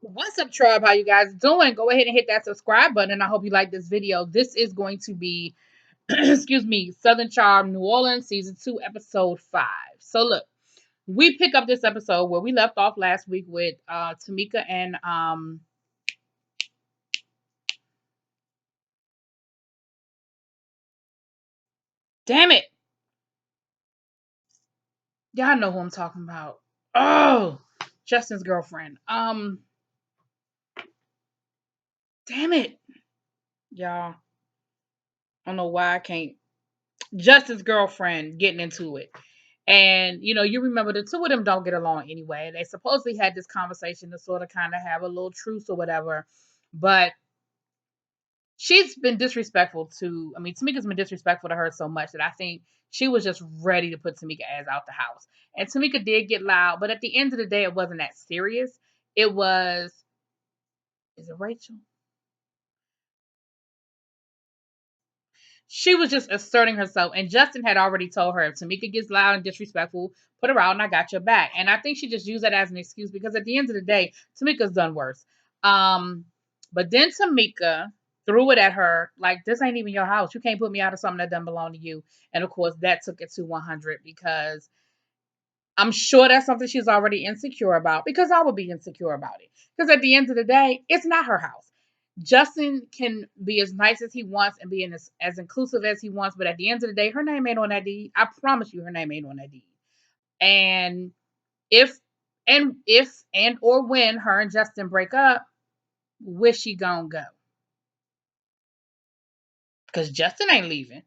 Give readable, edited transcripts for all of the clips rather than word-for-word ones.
What's up, tribe? How you guys doing? Go ahead and hit that subscribe button. And I hope you like this video. This is going to be, excuse me, Southern Charm, New Orleans, season 2, episode 5. So look, we pick up this episode where we left off last week with Tamika and damn it, y'all know who I'm talking about. Oh, Justin's girlfriend. Damn it, y'all. I don't know why I can't. Justin's girlfriend getting into it. And you remember the two of them don't get along anyway. They supposedly had this conversation to sort of kind of have a little truce or whatever. But she's been disrespectful to, I mean, Tamika's been disrespectful to her so much that I think she was just ready to put Tamika ass out the house. And Tamika did get loud, but at the end of the day, it wasn't that serious. It was, is it Rachel? She was just asserting herself. And Justin had already told her, if Tamika gets loud and disrespectful, put her out and I got your back. And I think she just used that as an excuse because at the end of the day, Tamika's done worse. But then Tamika threw it at her like, this ain't even your house. You can't put me out of something that doesn't belong to you. And of course, that took it to 100 because I'm sure that's something she's already insecure about, because I would be insecure about it. Because at the end of the day, it's not her house. Justin can be as nice as he wants and be as inclusive as he wants, but at the end of the day, her name ain't on that deed. I promise you, her name ain't on that deed. And if and or when her and Justin break up, where she gonna go? Because Justin ain't leaving.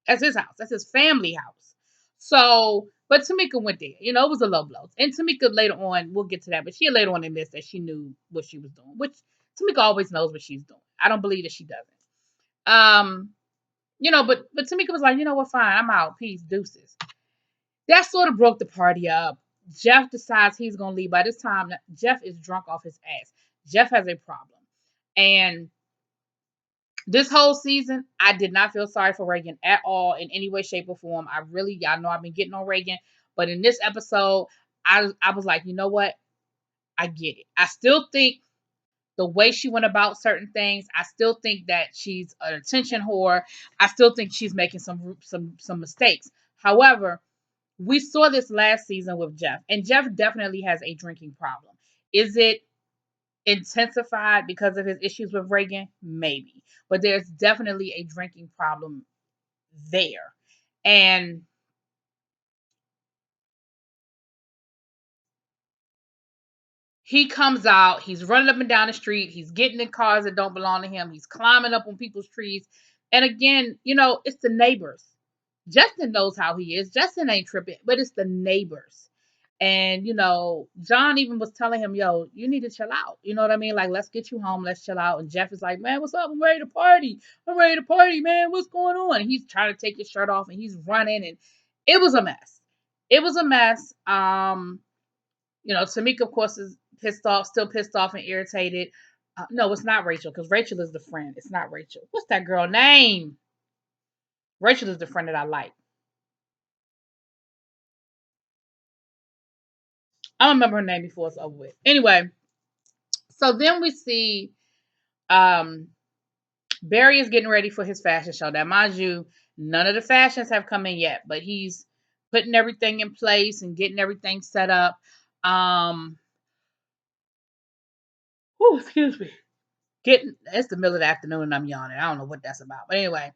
That's his house. That's his family house. So, but Tamika went there. It was a low blow. And Tamika later on, we'll get to that, but she later on admits that she knew what she was doing, which Tamika always knows what she's doing. I don't believe that she doesn't. Um, but Tamika was like, you know what, fine, I'm out. Peace, deuces. That sort of broke the party up. Jeff decides he's gonna leave. By this time, Jeff is drunk off his ass. Jeff has a problem. And this whole season, I did not feel sorry for Reagan at all in any way, shape, or form. Y'all know I've been getting on Reagan, but in this episode, I was like, you know what? I get it. I still think the way she went about certain things, I still think that she's an attention whore. I still think she's making some mistakes. However, we saw this last season with Jeff, and Jeff definitely has a drinking problem. Is it intensified because of his issues with Reagan? Maybe. But there's definitely a drinking problem there. And he comes out, he's running up and down the street, he's getting in cars that don't belong to him, he's climbing up on people's trees. And again, it's the neighbors. Justin knows how he is. Justin ain't tripping, but it's the neighbors. And John even was telling him, yo, you need to chill out. You know what I mean? Like, let's get you home, let's chill out. And Jeff is like, man, what's up? I'm ready to party. I'm ready to party, man. What's going on? And he's trying to take his shirt off and he's running, and it was a mess. It was a mess. Tamika, of course, is pissed off, still pissed off and irritated. No, it's not Rachel, because Rachel is the friend. It's not Rachel. What's that girl name? Rachel is the friend that I like. I don't remember her name before it's over with. Anyway, so then we see um, Barry is getting ready for his fashion show. Now, mind you, none of the fashions have come in yet, but he's putting everything in place and getting everything set up. Excuse me. It's the middle of the afternoon and I'm yawning. I don't know what that's about. But anyway,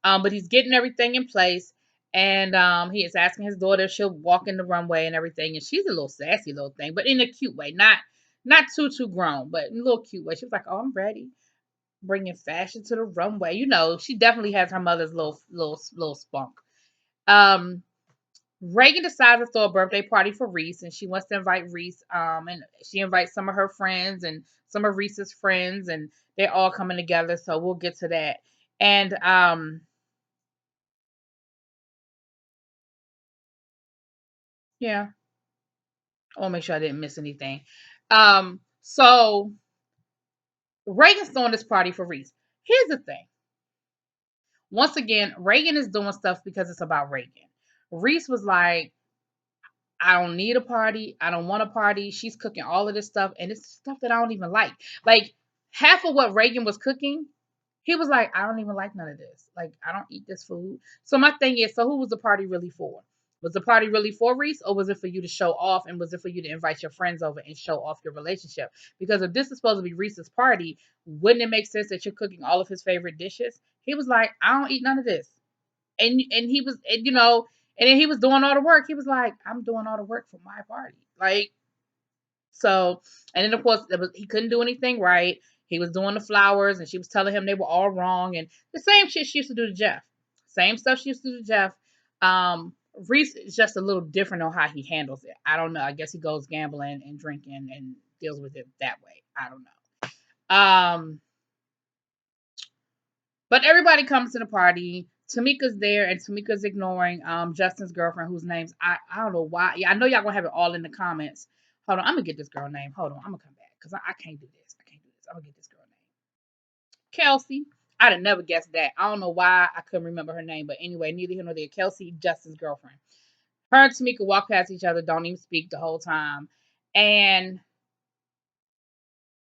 but he's getting everything in place. And he is asking his daughter if she'll walk in the runway and everything. And she's a little sassy little thing, but in a cute way. Not too grown, but in a little cute way. She was like, oh, I'm ready. Bringing fashion to the runway. She definitely has her mother's little spunk. Reagan decides to throw a birthday party for Reese, and she wants to invite Reese. And she invites some of her friends and some of Reese's friends, and they're all coming together. So we'll get to that. And yeah, I want to make sure I didn't miss anything. So Reagan's throwing this party for Reese. Here's the thing. Once again, Reagan is doing stuff because it's about Reagan. Reese was like, I don't need a party. I don't want a party. She's cooking all of this stuff, and it's stuff that I don't even like. Like half of what Reagan was cooking, he was like, I don't even like none of this. Like, I don't eat this food. So my thing is, so who was the party really for? Was the party really for Reese, or was it for you to show off, and was it for you to invite your friends over and show off your relationship? Because if this is supposed to be Reese's party, wouldn't it make sense that you're cooking all of his favorite dishes? He was like, I don't eat none of this. And he was, and and then he was doing all the work. He was like, I'm doing all the work for my party. Like, so, and then of course he couldn't do anything right. He was doing the flowers, and she was telling him they were all wrong, and the same shit she used to do to Jeff. Same stuff she used to do to Jeff. Reese is just a little different on how he handles it. I don't know. I guess he goes gambling and drinking and deals with it that way. I don't know. But everybody comes to the party. Tamika's there, and Tamika's ignoring Justin's girlfriend, whose name's I don't know why. Yeah, I know y'all gonna have it all in the comments. Hold on, I'm gonna get this girl name. Hold on, I'm gonna come back because I can't do this. I can't do this. I'm gonna get this girl name. Kelsey. I'd have never guessed that. I don't know why I couldn't remember her name, but anyway, neither here nor there. Kelsey, Justin's girlfriend. Her and Tamika walk past each other, don't even speak the whole time, and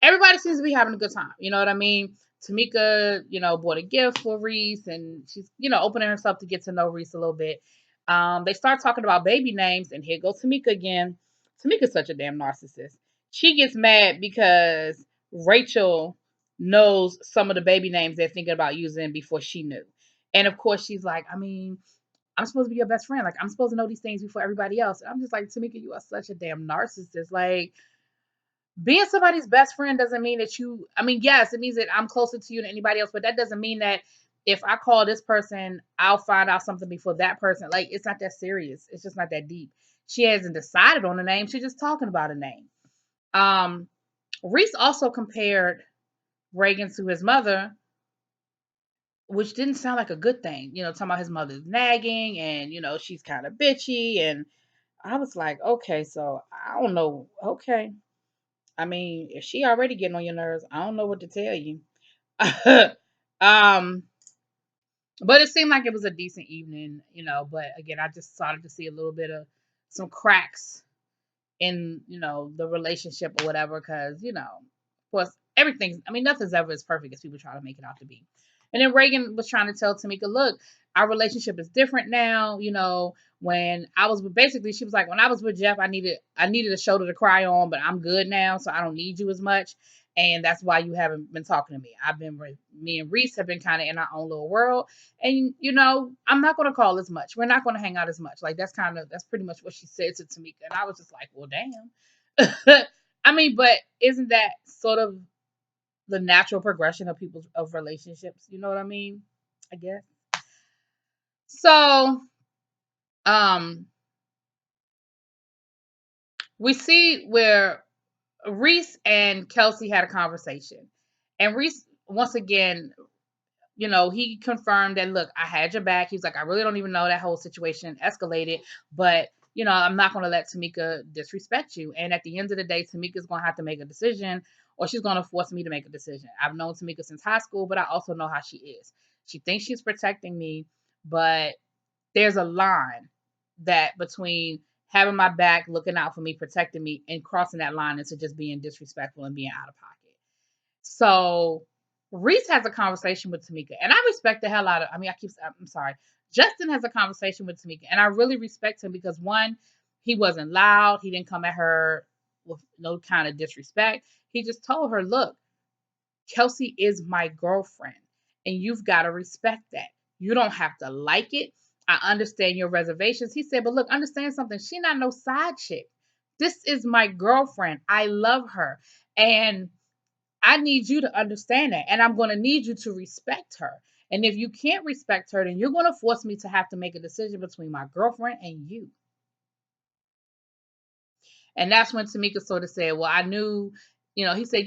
everybody seems to be having a good time. You know what I mean? Tamika, bought a gift for Reese, and she's, opening herself to get to know Reese a little bit. They start talking about baby names, and here goes Tamika again. Tamika's such a damn narcissist. She gets mad because Rachel knows some of the baby names they're thinking about using before she knew. And of course, she's like, I mean, I'm supposed to be your best friend. Like, I'm supposed to know these things before everybody else. And I'm just like, Tamika, you are such a damn narcissist. Like, being somebody's best friend doesn't mean that I mean, yes, it means that I'm closer to you than anybody else, but that doesn't mean that if I call this person, I'll find out something before that person. Like, it's not that serious. It's just not that deep. She hasn't decided on a name. She's just talking about a name. Reese also compared Reagan to his mother, which didn't sound like a good thing. Talking about his mother's nagging and, she's kind of bitchy. And I was like, okay, so I don't know. Okay. I mean, if she already getting on your nerves, I don't know what to tell you. um, but it seemed like it was a decent evening, But again, I just started to see a little bit of some cracks in the relationship or whatever, because of course everything's, I mean, nothing's ever as perfect as people try to make it out to be. And then Reagan was trying to tell Tamika, look, our relationship is different now. When I was basically, she was like, when I was with Jeff, I needed a shoulder to cry on, but I'm good now, so I don't need you as much. And that's why you haven't been talking to me. Me and Reese have been kind of in our own little world. And, I'm not going to call as much. We're not going to hang out as much. Like, that's pretty much what she said to Tamika. And I was just like, well, damn. I mean, but isn't that sort of the natural progression of relationships? You know what I mean? I guess. So, we see where Reese and Kelsey had a conversation. And Reese, once again, he confirmed that, look, I had your back. He's like, I really don't even know that whole situation escalated, but, I'm not going to let Tamika disrespect you. And at the end of the day, Tamika's going to have to make a decision, or she's going to force me to make a decision. I've known Tamika since high school, but I also know how she is. She thinks she's protecting me, but there's a line that between having my back, looking out for me, protecting me, and crossing that line into just being disrespectful and being out of pocket. So Reese has a conversation with Tamika, and I respect the hell out of. I mean, I'm sorry. Justin has a conversation with Tamika, and I really respect him because one, he wasn't loud. He didn't come at her with no kind of disrespect. He just told her, "Look, Kelsey is my girlfriend, and you've got to respect that. You don't have to like it. I understand your reservations." He said, "But look, understand something. She not no side chick. This is my girlfriend. I love her, and I need you to understand that. And I'm going to need you to respect her. And if you can't respect her, then you're going to force me to have to make a decision between my girlfriend and you." And that's when Tamika sort of said, well, I knew, he said,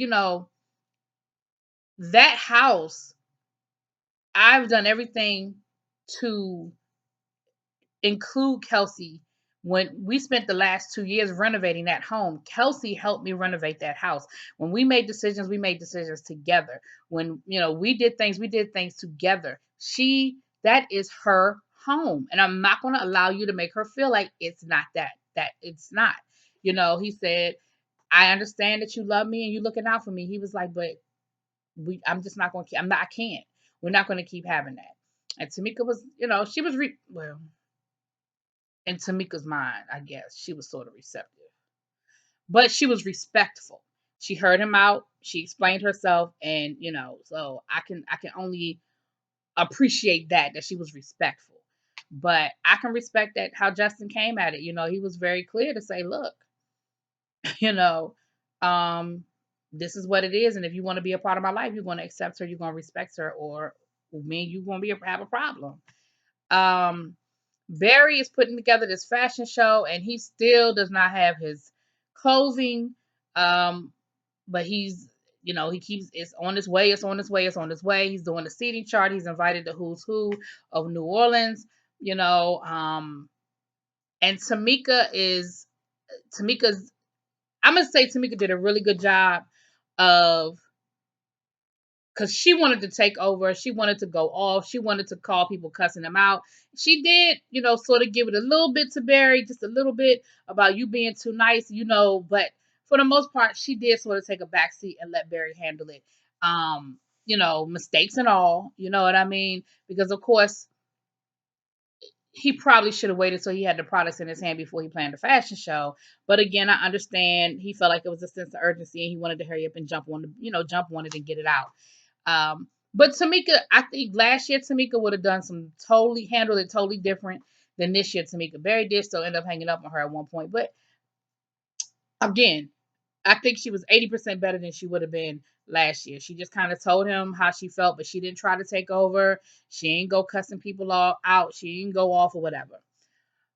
that house, I've done everything to include Kelsey. When we spent the last 2 years renovating that home, Kelsey helped me renovate that house. When we made decisions together. When, we did things together. That is her home. And I'm not going to allow you to make her feel like it's not that. that it's not. He said, I understand that you love me and you looking out for me. He was like, but I'm just not going to keep, I can't. We're not going to keep having that. And Tamika was, she was, well, in Tamika's mind, I guess, she was sort of receptive, but she was respectful. She heard him out. She explained herself, and so I can only appreciate that she was respectful. But I can respect that how Justin came at it. He was very clear to say, look, you know, um, this is what it is, and if you want to be a part of my life, you're going to accept her, you're going to respect her, or me, you're going to have a problem. Um, Barry is putting together this fashion show, and he still does not have his clothing. Um, but he keeps it's on his way, it's on his way, it's on his way. He's doing the seating chart. He's invited the who's who of New Orleans. You know, and Tamika's. I'm gonna say Tamika did a really good job of because she wanted to take over. She wanted to go off. She wanted to call people cussing them out. She did, sort of give it a little bit to Barry, just a little bit about you being too nice, but for the most part, she did sort of take a backseat and let Barry handle it. Mistakes and all, you know what I mean? Because of course, he probably should have waited till he had the products in his hand before he planned the fashion show. But again, I understand he felt like it was a sense of urgency and he wanted to hurry up and jump on it and get it out. But Tamika, I think last year Tamika would have done handled it totally different than this year Tamika. Barry did still end up hanging up on her at one point. But again, I think she was 80% better than she would have been last year. She just kind of told him how she felt, but she didn't try to take over. She ain't go cussing people all out. She ain't go off or whatever.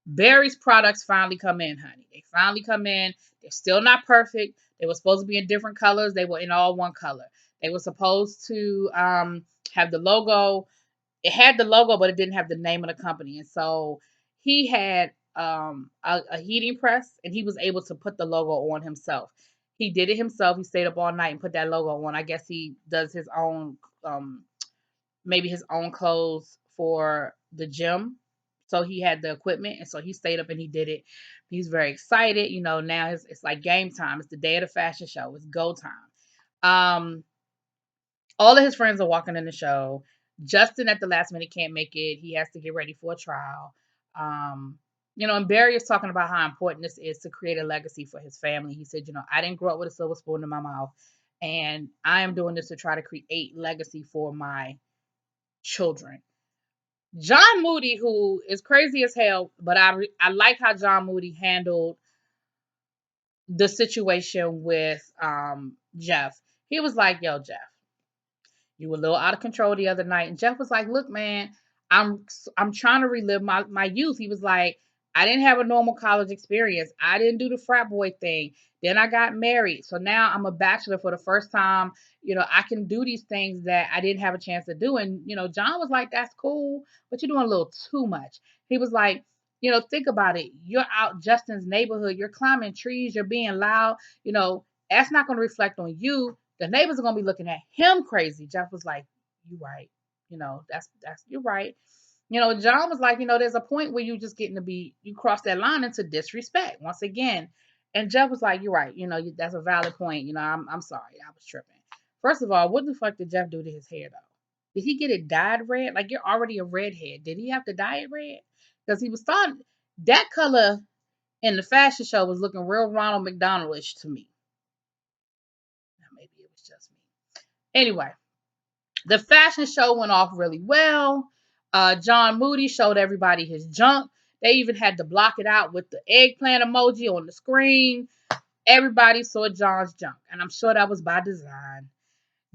Barry's products finally come in, honey. They finally come in. They're still not perfect. They were supposed to be in different colors. They were in all one color. They were supposed to have the logo. It had the logo, but it didn't have the name of the company. And so he had a heating press, and he was able to put the logo on himself. He did it himself. He stayed up all night and put that logo on. I guess he does his own maybe his own clothes for the gym. So he had the equipment, and so he stayed up and he did it. He's very excited. Now it's like game time. It's the day of the fashion show. It's go time. Um, all of his friends are walking in the show. Justin at the last minute can't make it. He has to get ready for a trial. Um, and Barry is talking about how important this is to create a legacy for his family. He said, I didn't grow up with a silver spoon in my mouth, and I am doing this to try to create legacy for my children. John Moody, who is crazy as hell, but I like how John Moody handled the situation with Jeff. He was like, "Yo, Jeff, you were a little out of control the other night." And Jeff was like, "Look, man, I'm trying to relive my youth." He was like, "I didn't have a normal college experience. I didn't do the frat boy thing. Then I got married. So now I'm a bachelor for the first time. I can do these things that I didn't have a chance to do." And John was like, "That's cool, but you're doing a little too much." He was like, think about it. You're out Justin's neighborhood. You're climbing trees. You're being loud. That's not going to reflect on you. The neighbors are gonna be looking at him crazy. Jeff was like, "You right. That's you're right." John was like, "There's a point where you just getting to be you cross that line into disrespect once again." And Jeff was like, "You're right. That's a valid point. I'm sorry. I was tripping. First of all, what the fuck did Jeff do to his hair though? Did he get it dyed red? Like you're already a redhead. Did he have to dye it red? Because he was starting that color in the fashion show was looking real Ronald McDonald-ish to me. Now, maybe it was just me. Anyway, the fashion show went off really well. John Moody showed everybody his junk. They even had to block it out with the eggplant emoji on the screen. Everybody saw John's junk, and I'm sure that was by design.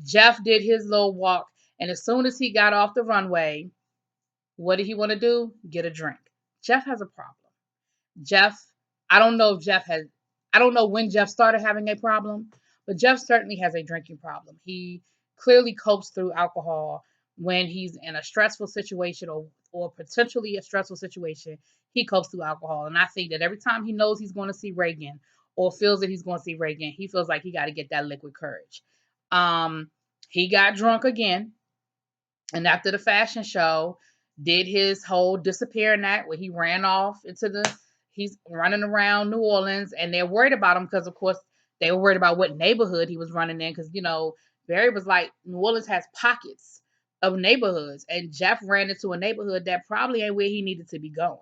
Jeff did his little walk, and as soon as he got off the runway, what did he want to do? Get a drink. Jeff has a problem. Jeff, I don't know if Jeff has, I don't know when Jeff started having a problem, but Jeff certainly has a drinking problem. He clearly copes through alcohol when he's in a stressful situation or potentially a stressful situation. He copes through alcohol. And I think that every time he knows he's going to see Reagan or feels that he's going to see Reagan, he feels like he got to get that liquid courage. He got drunk again. And after the fashion show, did his whole disappearing act where he ran off into he's running around New Orleans, and they're worried about him because, of course, they were worried about what neighborhood he was running in. Because Barry was like, New Orleans has pockets of neighborhoods, and Jeff ran into a neighborhood that probably ain't where he needed to be going.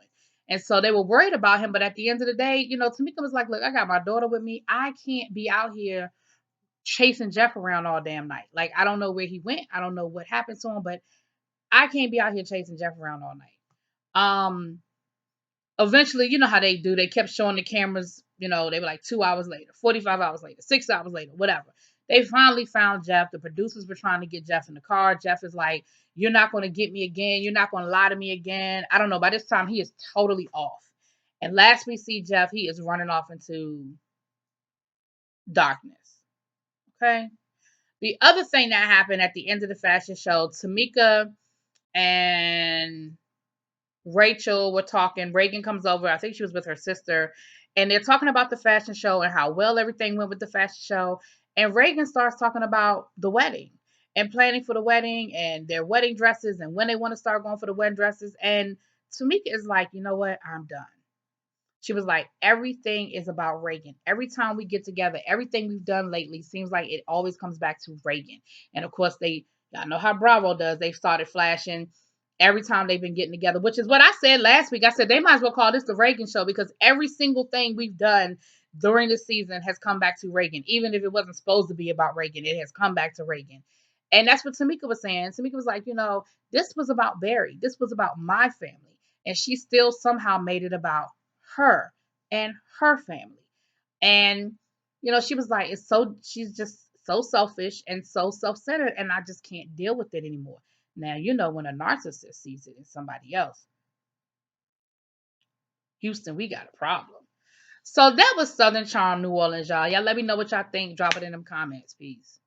And so they were worried about him. But at the end of the day, Tamika was like, "Look, I got my daughter with me. I can't be out here chasing Jeff around all damn night. Like, I don't know where he went. I don't know what happened to him, but I can't be out here chasing Jeff around all night." Um, Eventually, you know how they do. They kept showing the cameras. They were like 2 hours later, 45 hours later, 6 hours later, whatever. They finally found Jeff. The producers were trying to get Jeff in the car. Jeff is like, "You're not going to get me again. You're not going to lie to me again." I don't know. By this time, he is totally off. And last we see Jeff, he is running off into darkness. Okay. The other thing that happened at the end of the fashion show, Tamika and Rachel were talking. Reagan comes over. I think she was with her sister. And they're talking about the fashion show and how well everything went with the fashion show. And Reagan starts talking about the wedding and planning for the wedding and their wedding dresses and when they want to start going for the wedding dresses. And Tamika is like, "You know what? I'm done." She was like, "Everything is about Reagan. Every time we get together, everything we've done lately seems like it always comes back to Reagan." And of course, y'all know how Bravo does. They've started flashing every time they've been getting together, which is what I said last week. I said they might as well call this the Reagan show because every single thing we've done during the season has come back to Reagan. Even if it wasn't supposed to be about Reagan, it has come back to Reagan. And that's what Tamika was saying. Tamika was like, this was about Barry. This was about my family. And she still somehow made it about her and her family. And she was like, she's just so selfish and so self-centered, and I just can't deal with it anymore. Now, when a narcissist sees it in somebody else, Houston, we got a problem. So that was Southern Charm, New Orleans, y'all. Y'all let me know what y'all think. Drop it in them comments, please.